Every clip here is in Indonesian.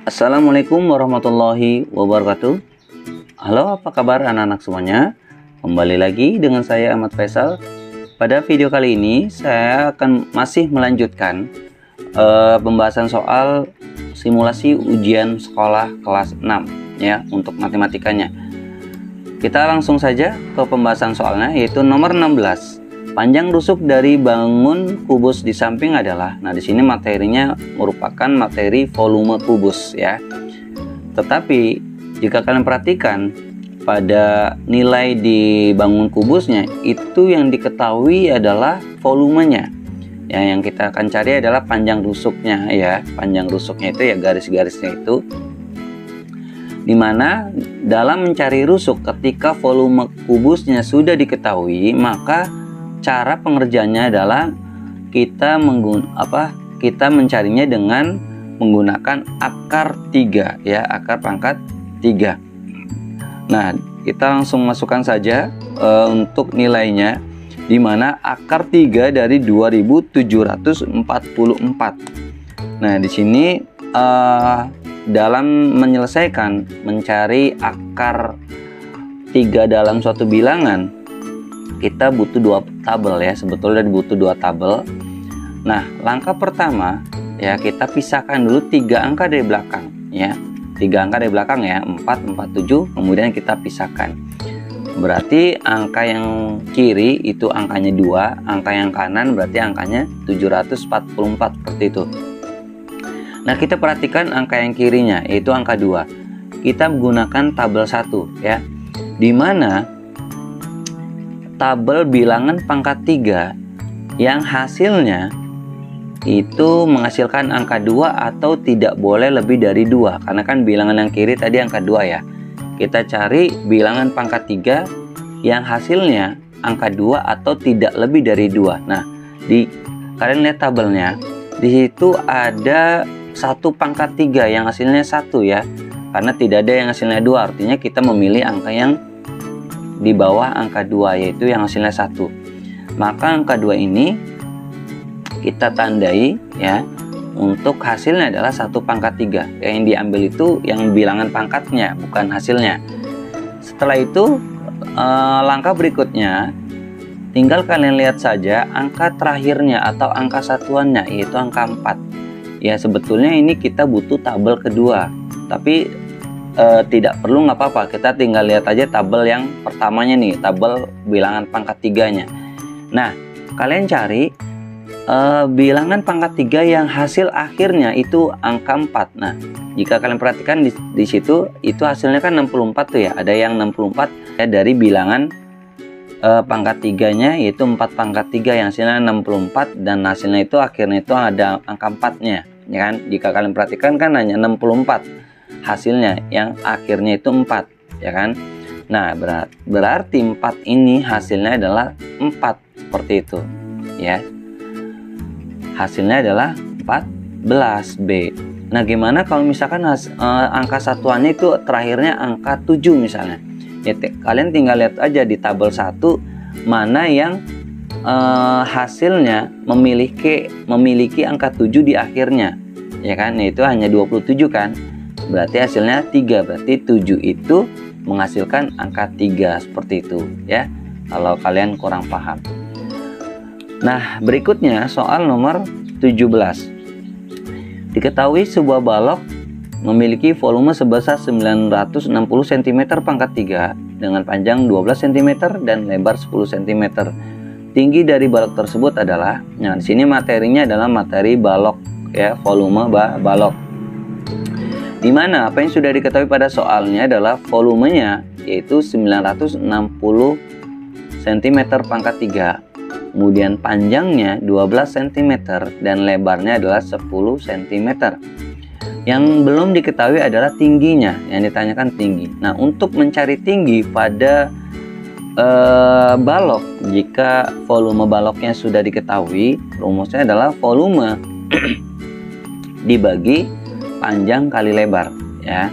Assalamualaikum warahmatullahi wabarakatuh. Halo, apa kabar anak-anak semuanya? Kembali lagi dengan saya Ahmad Faisal. Pada video kali ini saya akan masih melanjutkan pembahasan soal simulasi ujian sekolah kelas 6 ya, untuk matematikanya. Kita langsung saja ke pembahasan soalnya, yaitu nomor 16. Panjang rusuk dari bangun kubus di samping adalah, nah di sini materinya merupakan materi volume kubus ya. Tetapi jika kalian perhatikan pada nilai di bangun kubusnya, itu yang diketahui adalah volumenya. Ya, yang kita akan cari adalah panjang rusuknya ya. Panjang rusuknya itu ya garis-garisnya itu. Dimana dalam mencari rusuk ketika volume kubusnya sudah diketahui, maka cara pengerjaannya adalah kita mencarinya dengan menggunakan akar 3 ya, akar pangkat 3. Nah, kita langsung masukkan saja untuk nilainya, di mana akar 3 dari 2744. Nah, di sini dalam menyelesaikan mencari akar 3 dalam suatu bilangan, kita butuh 2 tabel ya, sebetulnya butuh 2 tabel. Nah, langkah pertama ya, kita pisahkan dulu 3 angka dari belakang ya. 3 angka dari belakang ya, 4, 4, 7, kemudian kita pisahkan. Berarti angka yang kiri itu angkanya 2, angka yang kanan berarti angkanya 744, seperti itu. Nah, kita perhatikan angka yang kirinya, yaitu angka 2. Kita menggunakan tabel 1 ya, dimana tabel bilangan pangkat 3 yang hasilnya itu menghasilkan angka 2 atau tidak boleh lebih dari 2, karena kan bilangan yang kiri tadi angka 2 ya. Kita cari bilangan pangkat 3 yang hasilnya angka 2 atau tidak lebih dari 2. Nah, kalian lihat tabelnya, di situ ada 1 pangkat 3 yang hasilnya 1 ya, karena tidak ada yang hasilnya 2, artinya kita memilih angka yang di bawah angka 2, yaitu yang hasilnya 1. Maka angka 2 ini kita tandai ya, untuk hasilnya adalah 1 pangkat 3. Yang diambil itu yang bilangan pangkatnya, bukan hasilnya. Setelah itu langkah berikutnya, tinggal kalian lihat saja angka terakhirnya atau angka satuannya, yaitu angka 4. Ya, sebetulnya ini kita butuh tabel kedua, tapi tidak perlu, nggak apa-apa, kita tinggal lihat aja tabel yang pertamanya nih, tabel bilangan pangkat 3-nya. Nah, kalian cari bilangan pangkat 3 yang hasil akhirnya itu angka 4. Nah, jika kalian perhatikan di situ, itu hasilnya kan 64 tuh ya, ada yang 64 ya, dari bilangan pangkat 3-nya, yaitu 4 pangkat 3 yang hasilnya 64, dan hasilnya itu akhirnya itu ada angka 4-nya ya kan. Jika kalian perhatikan kan hanya 64 hasilnya, yang akhirnya itu 4 ya kan. Nah, berarti 4 ini hasilnya adalah 4, seperti itu ya. Hasilnya adalah 14B. Nah, gimana kalau misalkan angka satuannya itu terakhirnya angka 7 misalnya ya, kalian tinggal lihat aja di tabel 1 mana yang hasilnya memiliki angka 7 di akhirnya ya kan. Nah, itu hanya 27 kan, berarti hasilnya 3, berarti 7 itu menghasilkan angka 3, seperti itu ya, kalau kalian kurang paham. Nah, berikutnya soal nomor 17. Diketahui sebuah balok memiliki volume sebesar 960 cm pangkat 3 dengan panjang 12 cm dan lebar 10 cm. Tinggi dari balok tersebut adalah, nah di sini materinya adalah materi balok ya, volume balok. Dimana apa yang sudah diketahui pada soalnya adalah volumenya, yaitu 960 cm pangkat 3, kemudian panjangnya 12 cm dan lebarnya adalah 10 cm. Yang belum diketahui adalah tingginya, yang ditanyakan tinggi. Nah, untuk mencari tinggi pada balok, jika volume baloknya sudah diketahui, rumusnya adalah volume dibagi panjang kali lebar ya.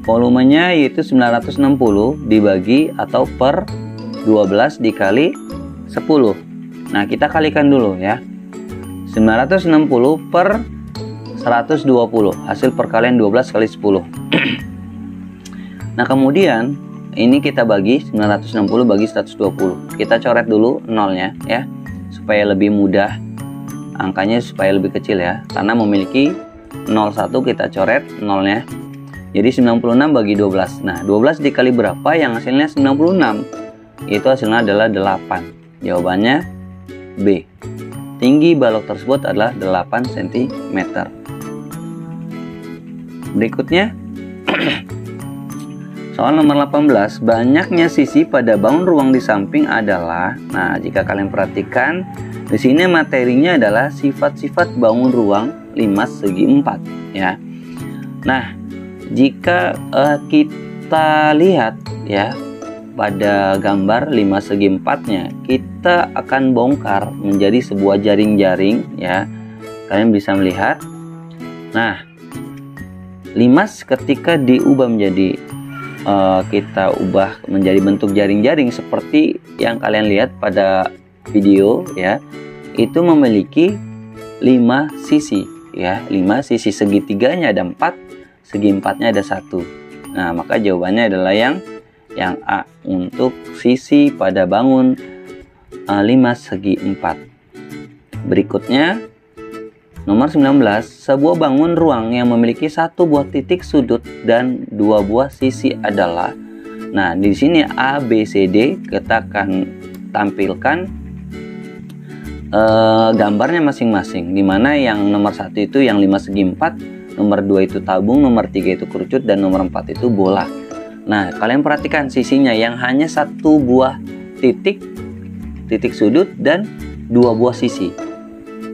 Volumenya yaitu 960 dibagi atau per 12 dikali 10. Nah, kita kalikan dulu ya. 960 per 120. Hasil perkalian 12 kali 10. Nah, kemudian ini kita bagi 960 bagi 120. Kita coret dulu nolnya ya, supaya lebih mudah angkanya, supaya lebih kecil ya. Karena memiliki 01, kita coret nolnya. Jadi 96 bagi 12. Nah, 12 dikali berapa yang hasilnya 96? Itu hasilnya adalah 8. Jawabannya B. Tinggi balok tersebut adalah 8 cm. Berikutnya soal nomor 18, banyaknya sisi pada bangun ruang di samping adalah. Nah, jika kalian perhatikan di sini materinya adalah sifat-sifat bangun ruang 5 segi 4 ya. Nah, jika kita lihat ya pada gambar 5 segi 4-nya, kita akan bongkar menjadi sebuah jaring-jaring ya. Kalian bisa melihat. Nah, 5 ketika diubah menjadi kita ubah menjadi bentuk jaring-jaring seperti yang kalian lihat pada video ya, itu memiliki 5 sisi ya. 5 sisi, segitiganya ada 4, segi 4-nya ada 1. Nah, maka jawabannya adalah yang A untuk sisi pada bangun 5 segi 4. Berikutnya nomor 19, sebuah bangun ruang yang memiliki 1 buah titik sudut dan 2 buah sisi adalah. Nah, di sini A, B, C, D kita akan tampilkan gambarnya masing-masing, dimana yang nomor 1 itu yang 5 segi 4, nomor 2 itu tabung, nomor 3 itu kerucut, dan nomor 4 itu bola. Nah, kalian perhatikan sisinya yang hanya 1 buah titik sudut dan 2 buah sisi.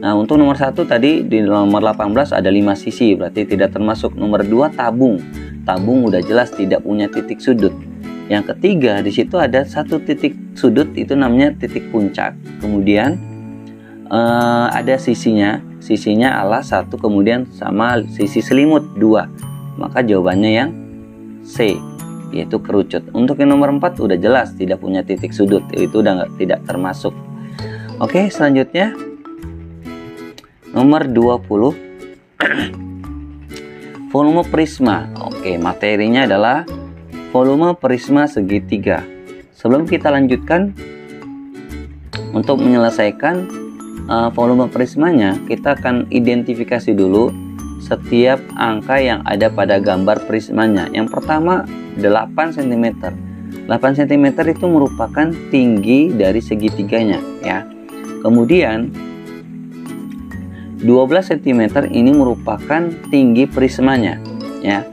Nah, untuk nomor 1 tadi di nomor 18 ada 5 sisi, berarti tidak termasuk. Nomor 2 tabung. Tabung udah jelas tidak punya titik sudut. Yang ketiga di situ ada 1 titik sudut, itu namanya titik puncak. Kemudian ada sisinya alas 1, kemudian sama sisi selimut 2. Maka jawabannya yang C, yaitu kerucut. Untuk yang nomor 4 udah jelas tidak punya titik sudut, itu udah tidak termasuk. Oke, selanjutnya nomor 20. Volume prisma. Oke, materinya adalah volume prisma segitiga. Sebelum kita lanjutkan untuk menyelesaikan volume prismanya, kita akan identifikasi dulu setiap angka yang ada pada gambar prismanya. Yang pertama 8 cm. 8 cm itu merupakan tinggi dari segitiganya ya. Kemudian 12 cm ini merupakan tinggi prismanya ya.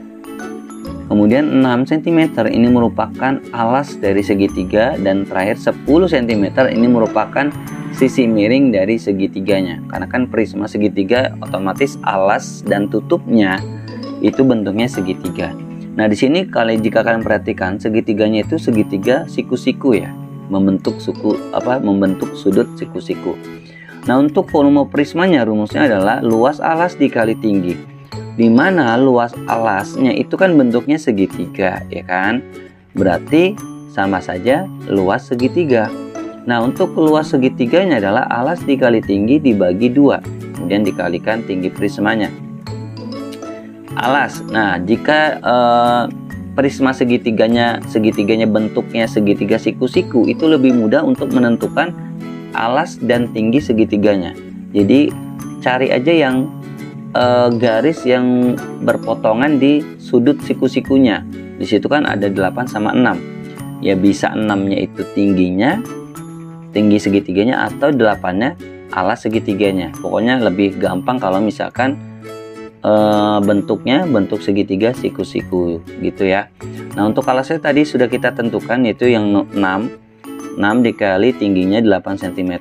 Kemudian 6 cm ini merupakan alas dari segitiga, dan terakhir 10 cm ini merupakan sisi miring dari segitiganya. Karena kan prisma segitiga otomatis alas dan tutupnya itu bentuknya segitiga. Nah, di sini jika kalian perhatikan segitiganya itu segitiga siku-siku ya, membentuk sudut siku-siku. Nah, untuk volume prismanya rumusnya adalah luas alas dikali tinggi, di mana luas alasnya itu kan bentuknya segitiga ya kan, berarti sama saja luas segitiga. Nah, untuk luas segitiganya adalah alas dikali tinggi dibagi 2, kemudian dikalikan tinggi prismanya. Alas, nah jika prisma segitiganya bentuknya segitiga siku-siku, itu lebih mudah untuk menentukan alas dan tinggi segitiganya. Jadi cari aja yang garis yang berpotongan di sudut siku-sikunya. Di situ kan ada 8 sama 6. Ya bisa 6-nya itu tinggi segitiganya, atau 8-nya alas segitiganya. Pokoknya lebih gampang kalau misalkan bentuknya bentuk segitiga siku-siku gitu ya. Nah, untuk alasnya tadi sudah kita tentukan, yaitu yang 6 dikali tingginya 8 cm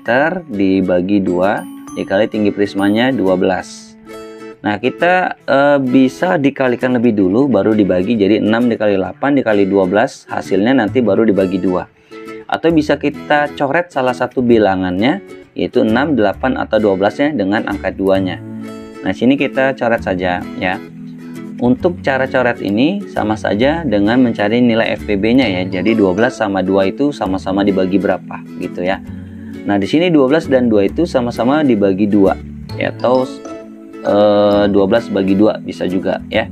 dibagi 2 dikali tinggi prismanya 12. Nah, kita bisa dikalikan lebih dulu baru dibagi, jadi 6 dikali 8 dikali 12, hasilnya nanti baru dibagi 2. Atau bisa kita coret salah satu bilangannya, yaitu 6, 8 atau 12-nya dengan angka 2-nya. Nah, sini kita coret saja ya. Untuk cara coret ini sama saja dengan mencari nilai FPB-nya ya. Jadi 12 sama 2 itu sama-sama dibagi berapa gitu ya. Nah, di sini 12 dan 2 itu sama-sama dibagi 2 ya, atau 12 bagi 2 bisa juga ya.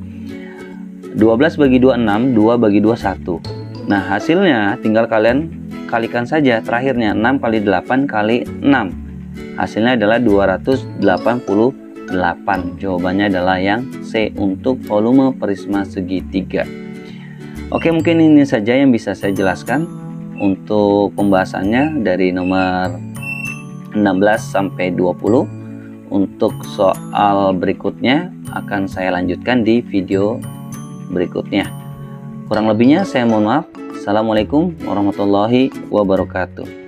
12 bagi 2 6, 2 bagi 2 1. Nah, hasilnya tinggal kalian kalikan saja terakhirnya, 6 kali 8 kali 6. Hasilnya adalah 288. Jawabannya adalah yang C untuk volume prisma segitiga. Oke, mungkin ini saja yang bisa saya jelaskan untuk pembahasannya dari nomor 16 sampai 20. Untuk soal berikutnya akan saya lanjutkan di video berikutnya. Kurang lebihnya saya mohon maaf. Assalamualaikum warahmatullahi wabarakatuh.